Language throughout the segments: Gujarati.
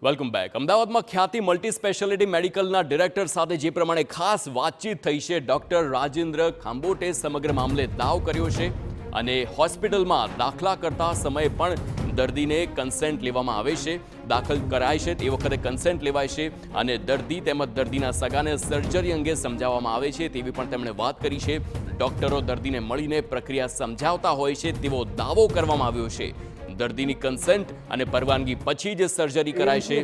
Welcome back. અમદાવાદમાં ખ્યાતિ મલ્ટી સ્પેશિયાલિટી મેડિકલના ડિરેક્ટર સાથે જે પ્રમાણે ખાસ વાતચીત થઈ છે, ડોક્ટર રાજેન્દ્ર ખાંબોટે સમગ્ર મામલે દાવ કર્યો છે અને હોસ્પિટલમાં દાખલા કરતા સમયે પણ દર્દીને કન્સેન્ટ લેવામાં આવે છે. દાખલ કરાય છે તે વખતે કન્સેન્ટ લેવાય છે અને દર્દી તેમજ દર્દીના સગાને સર્જરી અંગે સમજાવવામાં આવે છે તેવી પણ તેમણે વાત કરી છે. ડોક્ટરો દર્દીને મળીને પ્રક્રિયા સમજાવતા હોય છે તેવો દાવો કરવામાં આવ્યો છે. દર્દીની કન્સેન્ટ અને પરવાનગી પછી જ સર્જરી કરાય છે.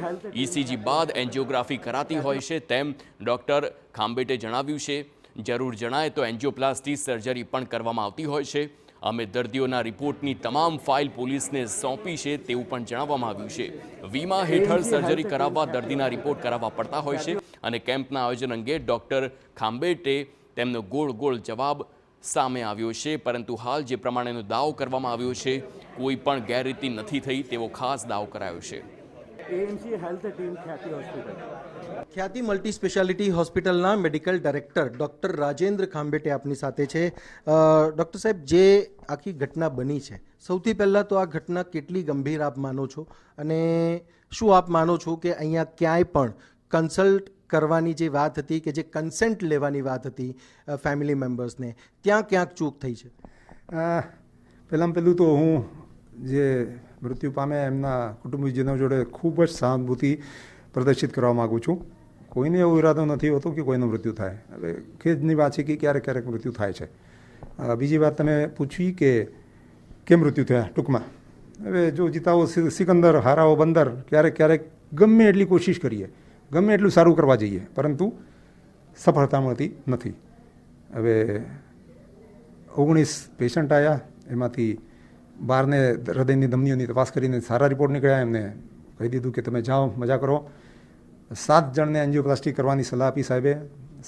ઇસીજી બાદ એન્જિયોગ્રાફી કરાતી હોય છે તેમ ડોક્ટર ખાંબેટે જણાવ્યું છે. જરૂર જણાય તો એન્જિયોપ્લાસ્ટી સર્જરી પણ કરવામાં આવતી હોય છે. અમે દર્દીઓના રિપોર્ટની તમામ ફાઇલ પોલીસને સોંપી છે તેવું પણ જણાવવામાં આવ્યું છે. વીમા હેઠળ સર્જરી કરાવવા દર્દીના રિપોર્ટ કરાવવા પડતા હોય છે અને કેમ્પના આયોજન અંગે ડોક્ટર ખાંબેટે તેમનો ગોળ જવાબ સામે આવ્યો છે. પરંતુ હાલ જે પ્રમાણેનો દાવ કરવામાં આવ્યો છે, કોઈ પણ ગેરરીતિ નથી થઈ તેવો ખાસ દાવ કરાયો છે. એએમસી હેલ્થ ટીમ ખ્યાતિ હોસ્પિટલ ખ્યાતિ મલ્ટી સ્પેશિયાલિટી હોસ્પિટલના મેડિકલ ડાયરેક્ટર ડૉક્ટર રાજેન્દ્ર ખાંબેટે આપની સાથે છે. ડૉક્ટર સાહેબ, જે આખી ઘટના બની છે, સૌથી પહેલાં તો આ ઘટના કેટલી ગંભીર આપ માનો છો અને શું આપ માનો છો કે અહીંયા ક્યાંય પણ કન્સલ્ટ કરવાની જે વાત હતી કે જે કન્સેન્ટ લેવાની વાત હતી ફેમિલી મેમ્બર્સને, ત્યાં ક્યાંક ચૂક થઈ છે? પહેલું તો હું જે મૃત્યુ પામ્યા એમના કુટુંબીજનો જોડે ખૂબ જ સહાનુભૂતિ પ્રદર્શિત કરવા માગું છું. કોઈને એવો ઈરાદો નથી હોતો કે કોઈનું મૃત્યુ થાય. હવે ખેદની વાત છે કે ક્યારેક મૃત્યુ થાય છે. બીજી વાત તમે પૂછવી કે કેમ મૃત્યુ થયા, ટૂંકમાં હવે જો જીતાવો સિકંદર હારાઓ બંદર, ક્યારેક ગમે એટલી કોશિશ કરીએ, ગમે એટલું સારું કરવા જઈએ, પરંતુ સફળતા મળતી નથી. હવે 19 પેશન્ટ આવ્યા, એમાંથી 12ને હૃદયની ધમનીઓની તપાસ કરીને સારા રિપોર્ટ નીકળ્યા. એમને કહી દીધું કે તમે જાઓ, મજા કરો. 7 જણને એન્જિયોપ્લાસ્ટી કરવાની સલાહ આપી સાહેબે.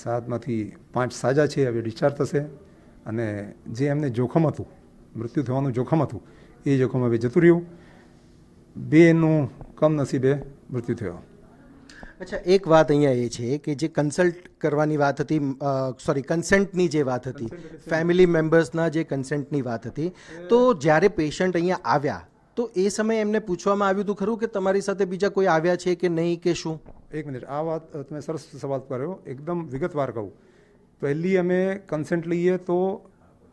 7માંથી 5 સાજા છે, હવે ડિસ્ચાર્જ થશે. અને જે એમને જોખમ હતું, મૃત્યુ થવાનું જોખમ હતું, એ જોખમ હવે જતું રહ્યું. 2નું કમનસીબે મૃત્યુ થયો. અચ્છા, એક વાત અહીંયા એ છે કે જે કન્સલ્ટ કરવાની વાત હતી, કન્સેન્ટની જે વાત હતી, ફેમિલી મેમ્બર્સના જે કન્સેન્ટની વાત હતી, તો જ્યારે પેશન્ટ અહીંયા આવ્યા તો એ સમયે એમને પૂછવામાં આવ્યું હતું ખરું કે તમારી સાથે બીજા કોઈ આવ્યા છે કે નહીં, કે શું? એક મિનિટ, આ વાત તમે સરસ સવાલ કર્યો, એકદમ વિગતવાર કહું. પહેલી અમે કન્સેન્ટ લઈએ તો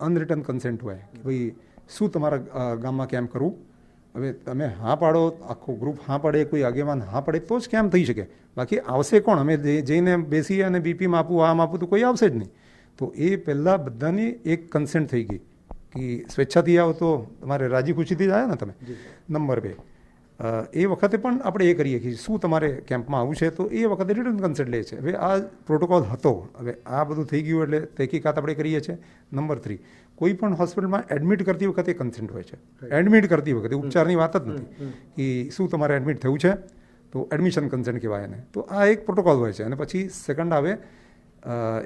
અનરિટન કન્સેન્ટ હોય કે ભાઈ શું તમારા ગામમાં કેમ્પ કરવું. હવે તમે હા પાડો, આખું ગ્રુપ હા પાડે, કોઈ આગેવાન હા પાડે તો જ કેમ થઈ શકે. બાકી આવશે કોણ? અમે જઈને બેસી અને બીપી માપું, આ માપું તો કોઈ આવશે જ નહીં. તો એ પહેલાં બધાની એક કન્સેન્ટ થઈ ગઈ કે સ્વેચ્છાથી આવો તો તમારે રાજી ખુશીથી જ આવ્યા ને તમે. નંબર 2, એ વખતે પણ આપણે એ કરીએ કે શું તમારે કેમ્પમાં આવવું છે, તો એ વખતે રિટર્ન કન્સેન્ટ લે છે. હવે આ પ્રોટોકોલ હતો. હવે આ બધું થઈ ગયું એટલે તહેકીકાત આપણે કરીએ છીએ. નંબર 3, કોઈ પણ હોસ્પિટલમાં એડમિટ કરતી વખતે કન્સેન્ટ હોય છે. એડમિટ કરતી વખતે, ઉપચારની વાત જ નથી કે શું તમારે એડમિટ થયું છે, તો એડમિશન કન્સેન્ટ કહેવાય એને. તો આ એક પ્રોટોકોલ હોય છે. અને પછી સેકન્ડ આવે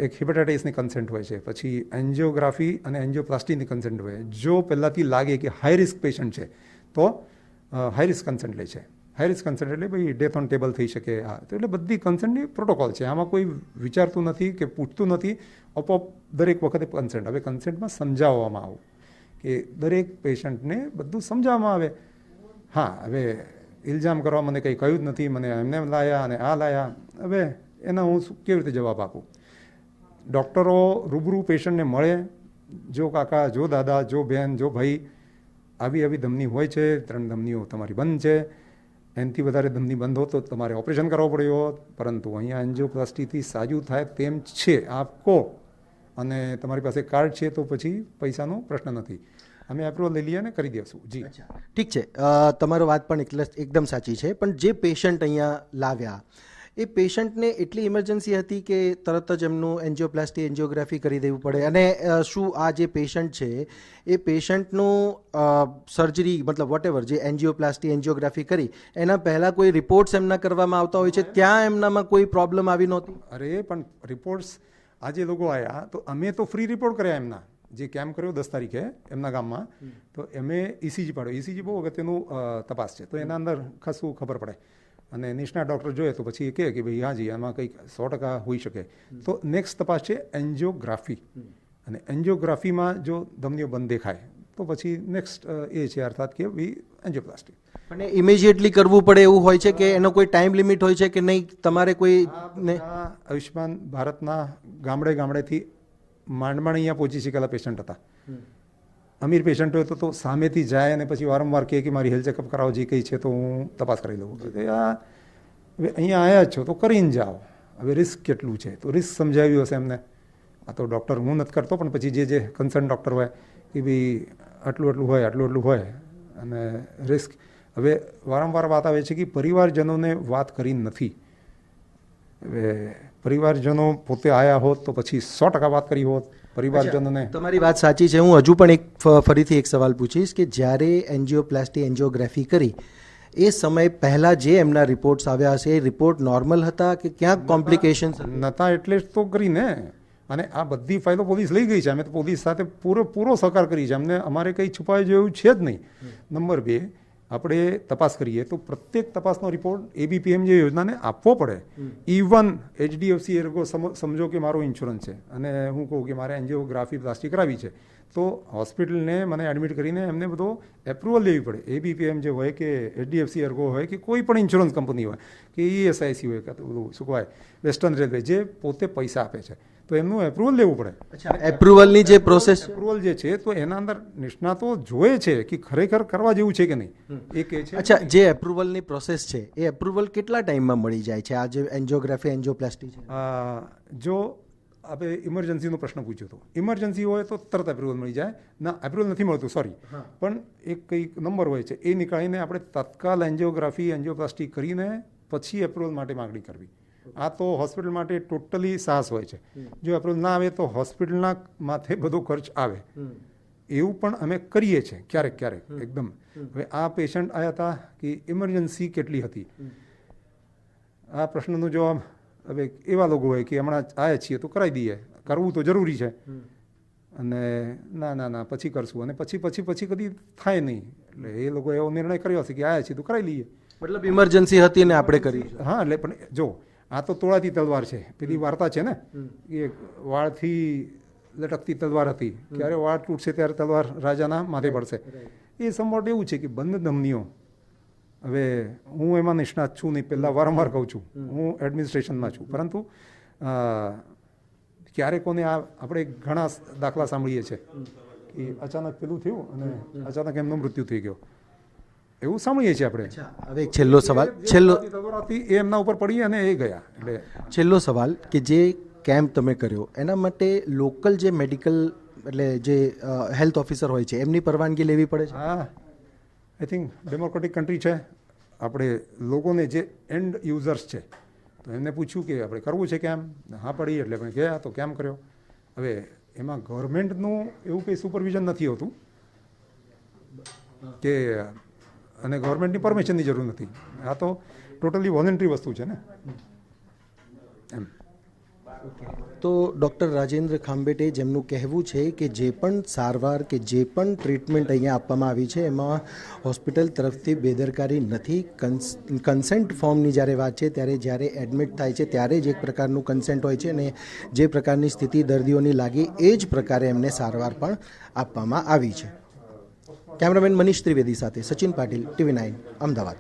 એક હિપેટાઇટિસની કન્સેન્ટ હોય છે. પછી એન્જિયોગ્રાફી અને એન્જિયોપ્લાસ્ટીની કન્સેન્ટ હોય. જો પહેલાંથી લાગે કે હાઈ રિસ્ક પેશન્ટ છે તો હાઈ રિસ્ક કન્સેન્ટ લે છે. હાઈ રિસ્ક કન્સેન્ટ એટલે ભાઈ ડેથ ઓન ટેબલ થઈ શકે. હા, તો એટલે બધી કન્સેન્ટની પ્રોટોકોલ છે. આમાં કોઈ વિચારતું નથી કે પૂછતું નથી. ઓપોપ દરેક વખતે કન્સેન્ટ. હવે કન્સેન્ટમાં સમજાવવામાં આવું કે દરેક પેશન્ટને બધું સમજાવવામાં આવે. હા, હવે ઇલ્ઝામ કરવા મને કંઈ કહ્યું જ નથી, મને એમને લાયા અને આ લાયા. હવે એના હું કેવી રીતે જવાબ આપું? ડૉક્ટરો રૂબરૂ પેશન્ટને મળે. જો કાકા, જો દાદા, જો બહેન, જો ભાઈ, આવી ધમની હોય છે, 3 ધમનીઓ તમારી બંધ છે, એનાથી વધારે ધમની બંધ હો તો તમારે ઓપરેશન કરવું પડ્યું હોત, પરંતુ અહીંયા એન્જિયોપ્લાસ્ટીથી સાજું થાય તેમ છે આપ કહો અને તમારી પાસે કાર્ડ છે તો પછી પૈસાનો પ્રશ્ન નથી. અમે એપ્રુવલ લઈ લઈએ અને કરી દઈશું. જી, ઠીક છે, તમારો વાત પણ એકદમ સાચી છે. પણ જે પેશન્ટ અહીંયા લાવ્યા, એ પેશન્ટને એટલી ઇમરજન્સી હતી કે તરત જ એમનું એન્જિયોપ્લાસ્ટી, એન્જિયોગ્રાફી કરી દેવું પડે? અને શું આ જે પેશન્ટ છે એ પેશન્ટનું સર્જરી, મતલબ વોટેવર જે એન્જિયોપ્લાસ્ટી, એન્જિયોગ્રાફી કરી એના પહેલાં કોઈ રિપોર્ટ્સ એમના કરવામાં આવતા હોય છે, ત્યાં એમનામાં કોઈ પ્રોબ્લેમ આવી નહોતી? અરે પણ રિપોર્ટ્સ આજે લોકો આવ્યા તો અમે તો ફ્રી રિપોર્ટ કર્યા એમના. જે કેમ્પ કર્યો 10 તારીખે એમના ગામમાં, તો અમે ઇસીજી પાડ્યો. ઇસીજી બહુ અગત્યનું તપાસ છે, તો એના અંદર ખાસું ખબર પડે. અને નિષ્ણાત ડૉક્ટર જોઈએ તો પછી એ કહે કે ભાઈ હાજી આમાં કંઈક 100% હોઈ શકે. તો નેક્સ્ટ તપાસ છે એન્જિયોગ્રાફી. અને એન્જિયોગ્રાફીમાં જો ધમનીઓ બંધ દેખાય તો પછી નેક્સ્ટ એ છે અર્થાત કે ભાઈ એન્જિયોપ્લાસ્ટી. અને ઇમિજિએટલી કરવું પડે એવું હોય છે કે એનો કોઈ ટાઈમ લિમિટ હોય છે કે નહીં, તમારે કોઈ ને આયુષ્યમાન ભારતના ગામડેથી માંડ અહીંયા પહોંચી શકેલા પેશન્ટ હતા. અમીર પેશન્ટ હોય તો સામેથી જાય અને પછી વારંવાર કહે કે મારી હેલ્થ ચેકઅપ કરાવો, જે કંઈ છે તો હું તપાસ કરી લઉં. હવે અહીંયા આવ્યા છો તો કરીને જાઓ. હવે રિસ્ક કેટલું છે તો રિસ્ક સમજાવ્યું હશે એમને. આ તો ડૉક્ટર હું નથી કરતો, પણ પછી જે કન્સર્ન ડૉક્ટર હોય કે ભાઈ આટલું હોય અને રિસ્ક. હવે વારંવાર વાત આવે છે કે પરિવારજનોને વાત કરી નથી. હવે પરિવારજનો પોતે આવ્યા હોત તો પછી 100% વાત કરી હોત પરિવારજનોને. તમારી વાત સાચી છે. હું હજુ પણ ફરીથી એક સવાલ પૂછીશ કે જ્યારે એન્જિયોપ્લાસ્ટી એન્જિયોગ્રાફી કરી એ સમય પહેલાં જે એમના રિપોર્ટ્સ આવ્યા હશે એ રિપોર્ટ નોર્મલ હતા કે ક્યાંક કોમ્પ્લિકેશન્સ નહોતા? એટલે જ તો કરીને. અને આ બધી ફાઇલો પોલીસ લઈ ગઈ છે. અમે તો પોલીસ સાથે પૂરો સહકાર કરી છે. અમારે કંઈ છુપાવી જેવું છે જ નહીં. નંબર 2, આપણે તપાસ કરીએ તો પ્રત્યેક તપાસનો રિપોર્ટ ABPM જે યોજનાને આપવો પડે. ઇવન HDFC એર્ગો સમજો કે મારો ઇન્સ્યોરન્સ છે અને હું કહું કે મારે એન્જિયોગ્રાફી પ્લાસ્ટી કરાવી છે, તો હોસ્પિટલને મને એડમિટ કરીને એમને બધો એપ્રુવલ લેવી પડે. ABPM જે હોય કે HDFC એર્ગો હોય કે કોઈ પણ ઇન્સ્યોરન્સ કંપની હોય કે ESIC હોય કે બધું શું કહેવાય વેસ્ટર્ન રેલવે, જે પોતે પૈસા આપે છે તો એમનું એપ્રુવલ લેવું પડે. એપ્રુવલની જે પ્રોસેસ એપ્રુવલ જે છે તો એના અંદર નિષ્ણાતો જોવે છે કે ખરેખર કરવા જેવું છે કે નહીં. એ કહે છે. અચ્છા, જે એપ્રુવલની પ્રોસેસ છે એ એપ્રુવલ કેટલા ટાઈમમાં મળી જાય છે? આ જે એન્જિયોગ્રાફી એન્જિયોપ્લાસ્ટી છે, જો આપણે ઇમરજન્સીનો પ્રશ્ન પૂછ્યો હતો, ઇમરજન્સી હોય તો તરત એપ્રુવલ મળી જાય. ના, એપ્રુવલ નથી મળતું, સોરી, પણ એક કંઈક નંબર હોય છે એ નીકાળીને આપણે તત્કાલ એન્જિયોગ્રાફી એન્જિયોપ્લાસ્ટી કરીને પછી એપ્રુવલ માટે માગણી કરવી. આ તો હોસ્પિટલ માટે ટોટલી સાહસ હોય છે. જો એપ્રુવલ ના આવે તો હોસ્પિટલના માથે બધો ખર્ચ આવે. એવું પણ અમે કરીએ છીએ ક્યારેક એકદમ. હવે આ પેશન્ટ આવ્યા હતા કે ઇમરજન્સી કેટલી હતી, આ પ્રશ્નનો જવાબ હવે એવા લોકો હોય કે હમણાં આવ્યા છીએ તો કરાવી દઈએ, કરવું તો જરૂરી છે, અને ના પછી કરશું, અને પછી કદી થાય નહીં. એટલે એ લોકોએ એવો નિર્ણય કર્યો હશે કે આવ્યા છીએ તો કરાવી લઈએ. મતલબ ઇમરજન્સી હતી ને આપણે કરી. હા, એટલે પણ જો આ તો તોળાતી તલવાર છે. પેલી વાર્તા છે ને એ વાળથી લટકતી તલવાર હતી, ક્યારે વાળ તૂટશે ત્યારે તલવાર રાજાના માથે પડશે. એ સમવટ એવું છે કે બંધ ધમનીઓ. હવે હું એમાં નિષ્ણાત છું નહીં, પહેલાં વારંવાર કહું છું, હું એડમિનિસ્ટ્રેશનમાં છું, પરંતુ ક્યારેકોને આપણે ઘણા દાખલા સાંભળીએ છીએ કે અચાનક પેલું થયું અને અચાનક એમનું મૃત્યુ થઈ ગયો, એવું સાંભળીએ છીએ આપણે. હવે એક છેલ્લો સવાલ, એ એમના ઉપર પડી અને એ ગયા. એટલે છેલ્લો સવાલ કે જે કેમ્પ તમે કર્યો એના માટે લોકલ જે મેડિકલ એટલે જે હેલ્થ ઓફિસર હોય છે એમની પરવાનગી લેવી પડે છે? હા, આઈ થિંક ડેમોક્રેટિક કન્ટ્રી છે. આપણે લોકોને જે એન્ડ યુઝર્સ છે તો એમને પૂછ્યું કે આપણે કરવું છે કેમ, હા પડી એટલે આપણે ગયા તો કેમ કર્યો. હવે એમાં ગવર્મેન્ટનું એવું કંઈ સુપરવિઝન નથી હોતું કે અને ગવર્મેન્ટની પરમિશનની જરૂર નથી. આ તો ટોટલી વોલન્ટરી વસ્તુ છે ને એમ. તો ડૉક્ટર રાજેન્દ્ર ખાંબેટે જેમનું કહેવું છે કે જે પણ સારવાર કે જે પણ ટ્રીટમેન્ટ અહીંયા આપવામાં આવી છે એમાં હોસ્પિટલ તરફથી બેદરકારી નથી. કન્સેન્ટ ફોર્મની જ્યારે વાત છે ત્યારે જ્યારે એડમિટ થાય છે ત્યારે જ એક પ્રકારનું કન્સેન્ટ હોય છે અને જે પ્રકારની સ્થિતિ દર્દીઓની લાગી એ જ પ્રકારે એમને સારવાર પણ આપવામાં આવી છે. કેમેરામેન મનીષ ત્રિવેદી સાથે સચિન પાટીલ, TV9 અમદાવાદ.